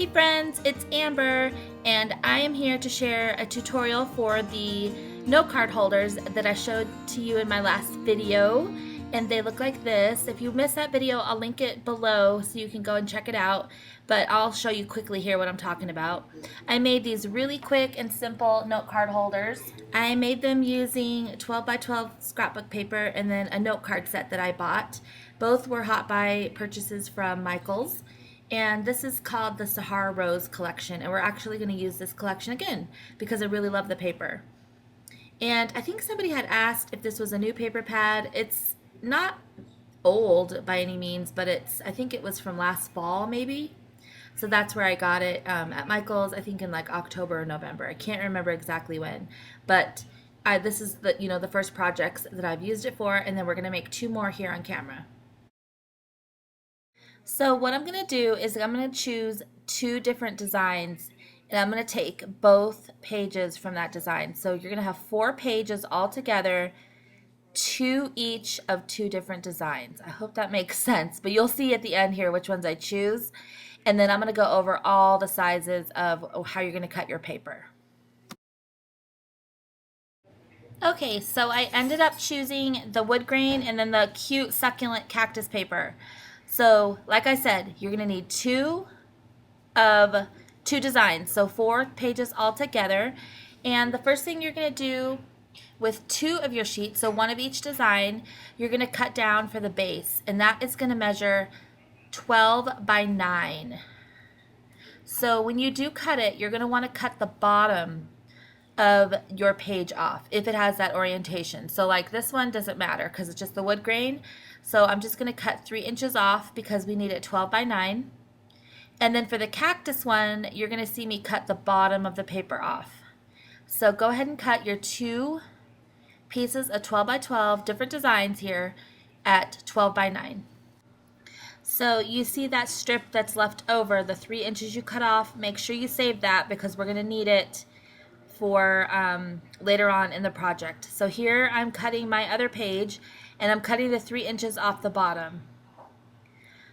Hey friends, it's Amber, and I am here to share a tutorial for the note card holders that I showed to you in my last video, and they look like this. If you missed that video, I'll link it below so you can go and check it out, but I'll show you quickly here what I'm talking about. I made these really quick and simple note card holders. I made them using 12 by 12 scrapbook paper and then a note card set that I bought. Both were hot buy purchases from Michaels. And this is called the Sahara Rose collection, and we're actually going to use this collection again because I really love the paper. And I think somebody had asked if this was a new paper pad. It's not old by any means, but I think it was from last fall maybe. So that's where I got it at Michael's, I think in like October or November. I can't remember exactly when, but this is the first projects that I've used it for, and then we're going to make two more here on camera. So what I'm going to do is I'm going to choose two different designs, and I'm going to take both pages from that design. So you're going to have 4 pages all together, 2 each of 2 different designs. I hope that makes sense, but you'll see at the end here which ones I choose. And then I'm going to go over all the sizes of how you're going to cut your paper. Okay, so I ended up choosing the wood grain and then the cute succulent cactus paper. So, like I said, you're going to need 2 designs, so 4 pages all together. And the first thing you're going to do with 2 of your sheets, so 1 of each design, you're going to cut down for the base, and that is going to measure 12 by 9. So when you do cut it, you're going to want to cut the bottom of your page off if it has that orientation. So like this one doesn't matter because it's just the wood grain. So I'm just going to cut 3 inches off because we need it 12 by 9. And then for the cactus one, you're going to see me cut the bottom of the paper off. So go ahead and cut your 2 pieces of 12 by 12 different designs here at 12 by 9. So you see that strip that's left over, the 3 inches you cut off, make sure you save that because we're going to need it for later on in the project. So here I'm cutting my other page, and I'm cutting the 3 inches off the bottom.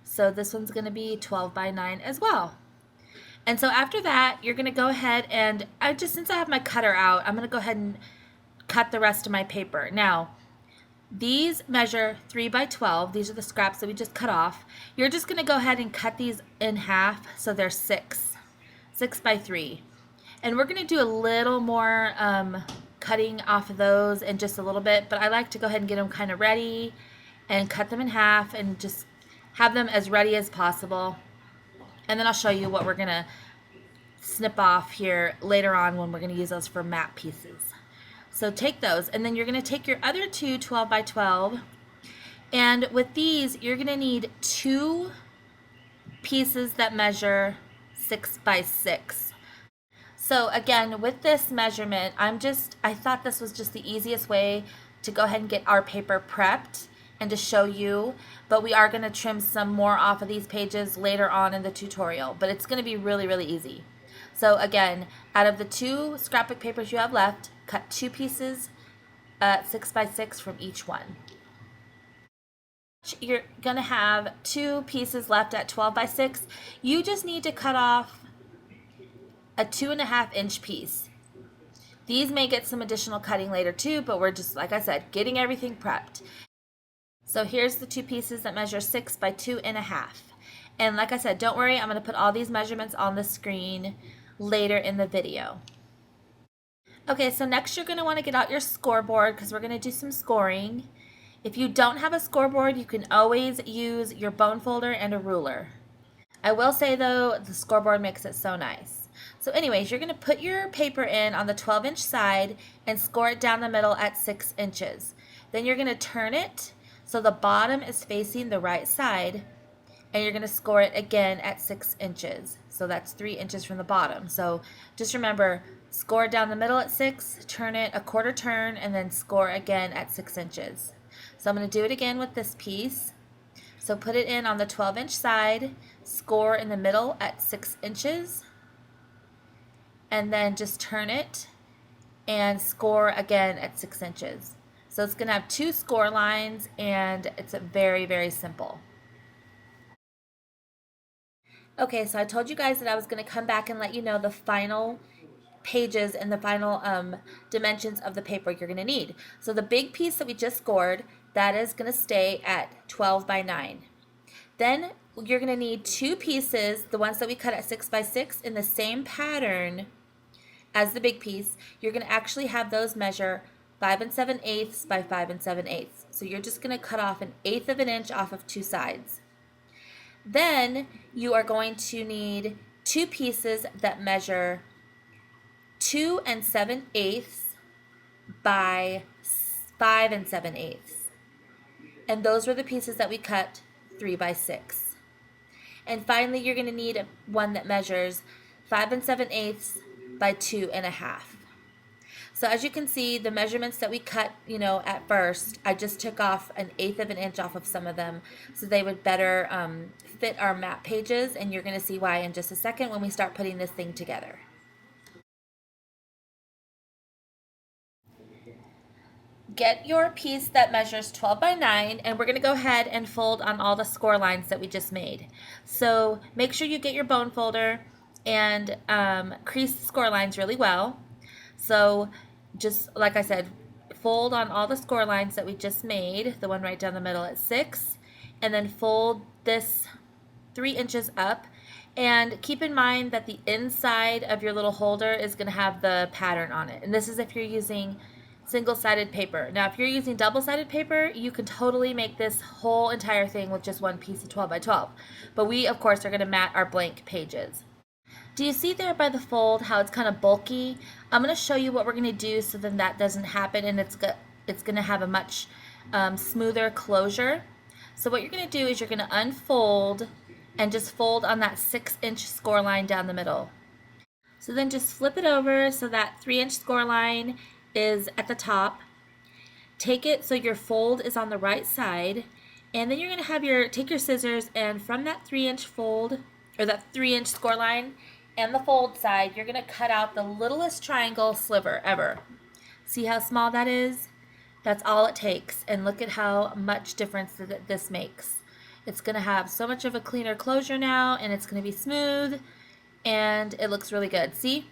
So this one's going to be 12 by 9 as well. And so after that, you're going to go ahead and since I have my cutter out, I'm going to go ahead and cut the rest of my paper. Now, these measure 3 by 12. These are the scraps that we just cut off. You're just going to go ahead and cut these in half so they're 6 by 3. And we're going to do a little more cutting off of those in just a little bit, but I like to go ahead and get them kind of ready and cut them in half and just have them as ready as possible. And then I'll show you what we're going to snip off here later on when we're going to use those for mat pieces. So take those, and then you're going to take your other 2 12 by 12, and with these you're going to need 2 pieces that measure 6 by 6. So again, with this measurement, I thought this was just the easiest way to go ahead and get our paper prepped and to show you, but we are going to trim some more off of these pages later on in the tutorial, but it's going to be really, really easy. So again, out of the 2 scrapbook papers you have left, cut 2 pieces 6 by 6 from each one. You're going to have 2 pieces left at 12 by 6. You just need to cut off a 2.5 inch piece. These may get some additional cutting later too, but we're just, like I said, getting everything prepped. So here's the 2 pieces that measure 6 by 2.5. And like I said, don't worry, I'm going to put all these measurements on the screen later in the video. Okay, so next you're going to want to get out your scoreboard because we're going to do some scoring. If you don't have a scoreboard, you can always use your bone folder and a ruler. I will say though, the scoreboard makes it so nice. So anyways, you're going to put your paper in on the 12-inch side and score it down the middle at 6 inches. Then you're going to turn it so the bottom is facing the right side, and you're going to score it again at 6 inches. So that's 3 inches from the bottom. So just remember, score down the middle at 6, turn it a quarter turn, and then score again at 6 inches. So I'm going to do it again with this piece. So put it in on the 12-inch side, score in the middle at 6 inches, and then just turn it and score again at 6 inches. So it's going to have 2 score lines, and it's very, very simple. Okay, so I told you guys that I was going to come back and let you know the final pages and the final dimensions of the paper you're going to need. So the big piece that we just scored, that is going to stay at 12 by 9. Then you're going to need two pieces, the ones that we cut at 6 by 6 in the same pattern as the big piece. You're going to actually have those measure 5 7/8 by 5 7/8. So you're just going to cut off 1/8 of an inch off of two sides. Then you are going to need two pieces that measure 2 7/8 by 5 7/8. And those were the pieces that we cut 3 by 6. And finally, you're going to need one that measures 5 7/8 by 2.5. So as you can see, the measurements that we cut, at first, I just took off 1/8 of an inch off of some of them so they would better fit our map pages, and you're going to see why in just a second when we start putting this thing together. Get your piece that measures 12 by 9, and we're going to go ahead and fold on all the score lines that we just made. So make sure you get your bone folder and crease the score lines really well. So just like I said, fold on all the score lines that we just made, the one right down the middle at 6, and then fold this 3 inches up. And keep in mind that the inside of your little holder is going to have the pattern on it. And this is if you're using single-sided paper. Now, if you're using double-sided paper, you can totally make this whole entire thing with just one piece of 12 by 12. But we, of course, are going to mat our blank pages. Do you see there by the fold how it's kind of bulky? I'm going to show you what we're going to do so then that doesn't happen, and it's going to have a much smoother closure. So what you're going to do is you're going to unfold and just fold on that 6-inch score line down the middle. So then just flip it over so that 3-inch score line is at the top. Take it so your fold is on the right side, and then you're going to have take your scissors, and from that 3-inch fold, or that 3-inch score line and the fold side, you're going to cut out the littlest triangle sliver ever. See how small that is? That's all it takes, and look at how much difference that this makes. It's going to have so much of a cleaner closure now, and it's going to be smooth, and it looks really good. See?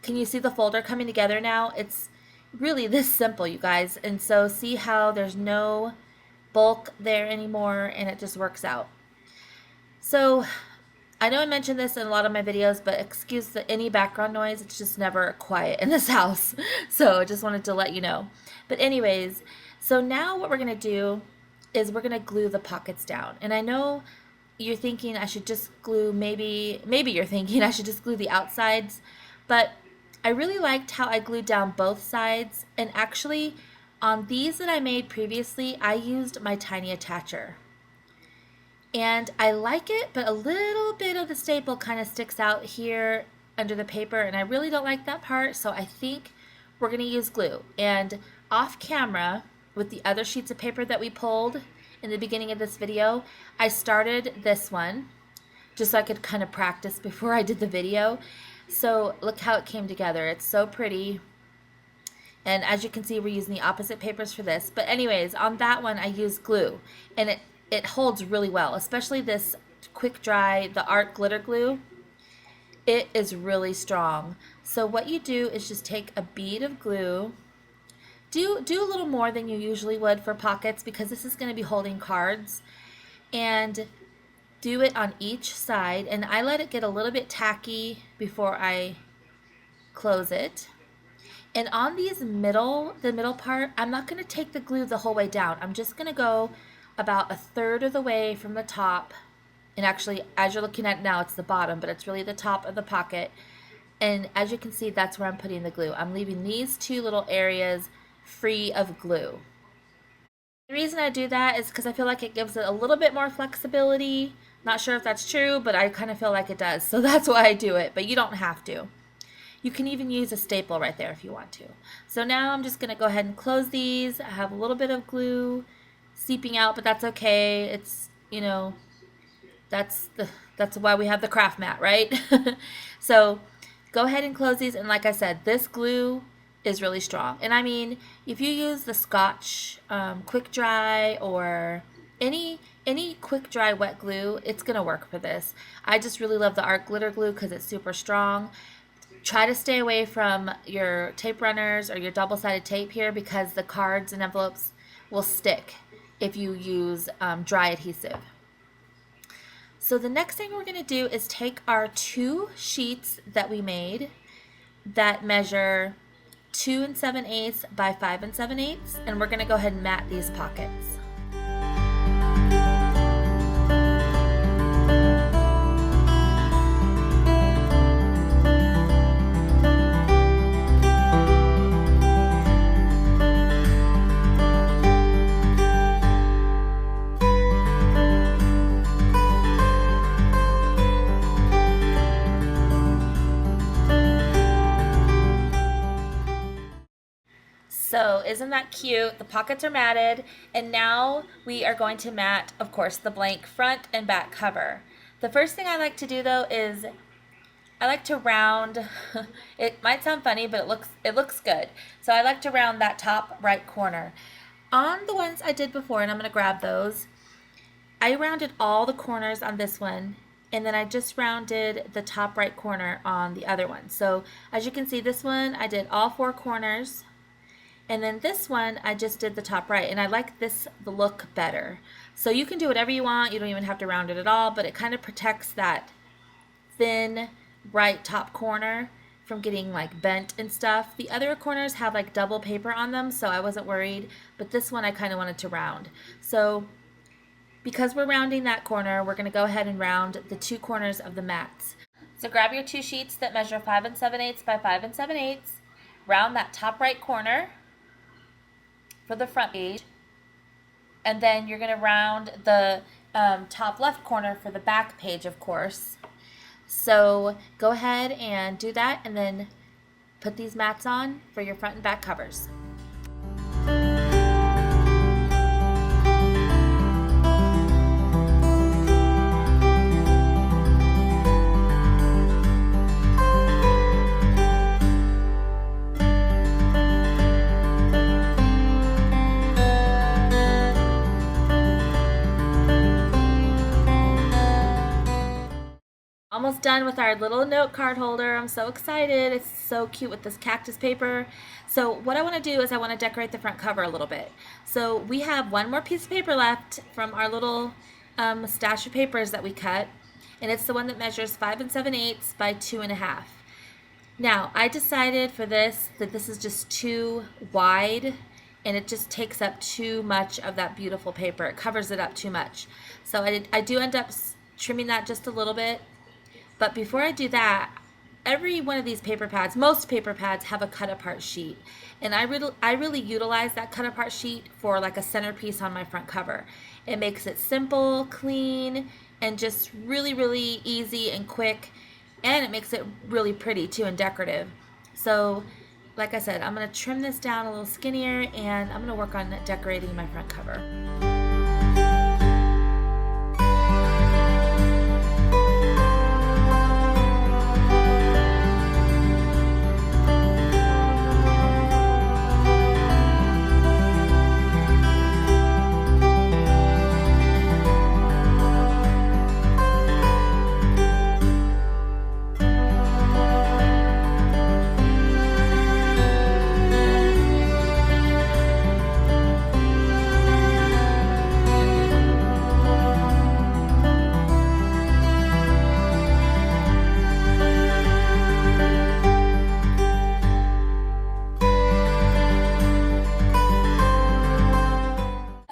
Can you see the folder coming together now? It's really this simple, you guys. And so see how there's no bulk there anymore, and it just works out. So I know I mentioned this in a lot of my videos, but excuse any background noise. It's just never quiet in this house. So I just wanted to let you know. But anyways, so now what we're going to do is we're going to glue the pockets down. And I know you're thinking I should just glue, maybe you're thinking I should just glue the outsides, but I really liked how I glued down both sides, and actually on these that I made previously, I used my tiny attacher. And I like it, but a little bit of the staple kind of sticks out here under the paper, and I really don't like that part, so I think we're going to use glue. And off camera, with the other sheets of paper that we pulled in the beginning of this video, I started this one just so I could kind of practice before I did the video. So look how it came together. It's so pretty. And as you can see, we're using the opposite papers for this. But anyways, on that one, I used glue. And it holds really well, especially this quick dry, the art glitter glue. It is really strong. So what you do is just take a bead of glue. Do a little more than you usually would for pockets, because this is going to be holding cards. And do it on each side, and I let it get a little bit tacky before I close it. And on the middle part, I'm not going to take the glue the whole way down. I'm just going to go about 1/3 of the way from the top, and actually, as you're looking at it now, it's the bottom, but it's really the top of the pocket. And as you can see, that's where I'm putting the glue. I'm leaving these two little areas free of glue. The reason I do that is because I feel like it gives it a little bit more flexibility. Not sure if that's true, but I kind of feel like it does. So that's why I do it, but you don't have to. You can even use a staple right there if you want to. So now I'm just going to go ahead and close these. I have a little bit of glue seeping out, but that's okay. It's, that's why we have the craft mat, right? So go ahead and close these. And like I said, this glue is really strong. And I mean, if you use the Scotch Quick Dry or any quick dry wet glue, it's gonna work for this. I just really love the art glitter glue because it's super strong. Try to stay away from your tape runners or your double-sided tape here because the cards and envelopes will stick if you use dry adhesive. So the next thing we're going to do is take our 2 sheets that we made that measure 2 7/8 by 5 7/8, and we're going to go ahead and mat these pockets. So isn't that cute? The pockets are matted, and now we are going to mat, of course, the blank front and back cover. The first thing I like to do though is I like to round, it might sound funny, but it looks good. So I like to round that top right corner. On the ones I did before, and I'm going to grab those, I rounded all the corners on this one, and then I just rounded the top right corner on the other one. So as you can see, this one I did all 4 corners. And then this one, I just did the top right, and I like this the look better. So you can do whatever you want. You don't even have to round it at all, but it kind of protects that thin right top corner from getting like bent and stuff. The other corners have like double paper on them, so I wasn't worried, but this one I kind of wanted to round. So because we're rounding that corner, we're going to go ahead and round the 2 corners of the mats. So grab your 2 sheets that measure 5 7/8 by 5 7/8, round that top right corner for the front page, and then you're going to round the top left corner for the back page, of course. So go ahead and do that, and then put these mats on for your front and back covers. Almost done with our little note card holder. I'm so excited. It's so cute with this cactus paper. So what I want to do is I want to decorate the front cover a little bit. So we have one more piece of paper left from our little stash of papers that we cut, and it's the one that measures 5 7/8 by 2.5. Now I decided for this that this is just too wide, and it just takes up too much of that beautiful paper. It covers it up too much. So I do end up trimming that just a little bit. But before I do that, every one of these paper pads, most paper pads have a cut apart sheet. And I really utilize that cut apart sheet for like a centerpiece on my front cover. It makes it simple, clean, and just really, really easy and quick. And it makes it really pretty too and decorative. So like I said, I'm going to trim this down a little skinnier, and I'm going to work on decorating my front cover.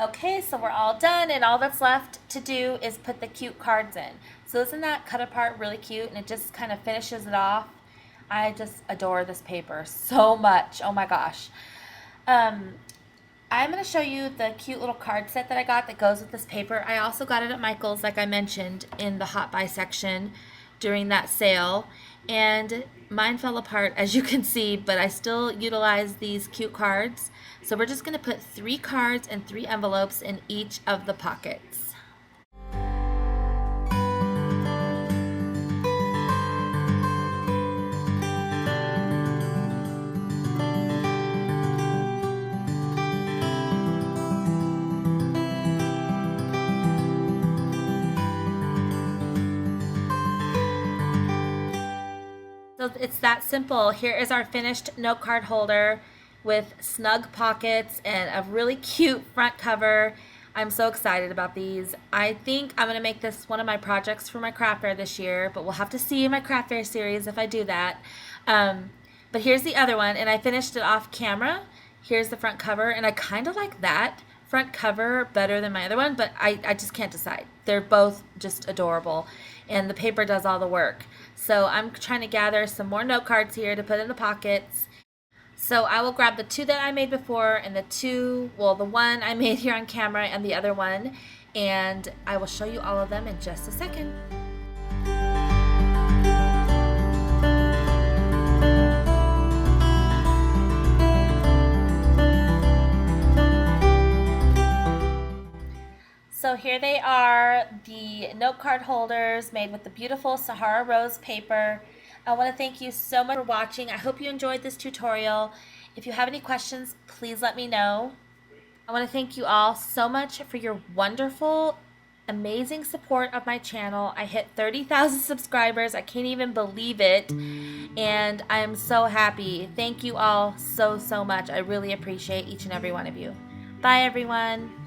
Okay, so we're all done, and all that's left to do is put the cute cards in. So isn't that cut apart really cute, and it just kind of finishes it off? I just adore this paper so much. Oh my gosh. I'm going to show you the cute little card set that I got that goes with this paper. I also got it at Michael's, like I mentioned, in the Hot Buy section during that sale. And mine fell apart, as you can see, but I still utilize these cute cards. So we're just going to put 3 cards and 3 envelopes in each of the pockets. So it's that simple. Here is our finished note card holder with snug pockets and a really cute front cover. I'm so excited about these. I think I'm going to make this one of my projects for my craft fair this year, but we'll have to see in my craft fair series if I do that. But here's the other one, and I finished it off camera. Here's the front cover, and I kind of like that front cover better than my other one, but I just can't decide. They're both just adorable, and the paper does all the work. So I'm trying to gather some more note cards here to put in the pockets. So I will grab the two that I made before and the one I made here on camera and the other one, and I will show you all of them in just a second. So here they are, the note card holders made with the beautiful Sahara Rose paper. I want to thank you so much for watching. I hope you enjoyed this tutorial. If you have any questions, please let me know. I want to thank you all so much for your wonderful, amazing support of my channel. I hit 30,000 subscribers. I can't even believe it. And I am so happy. Thank you all so much. I really appreciate each and every one of you. Bye, everyone.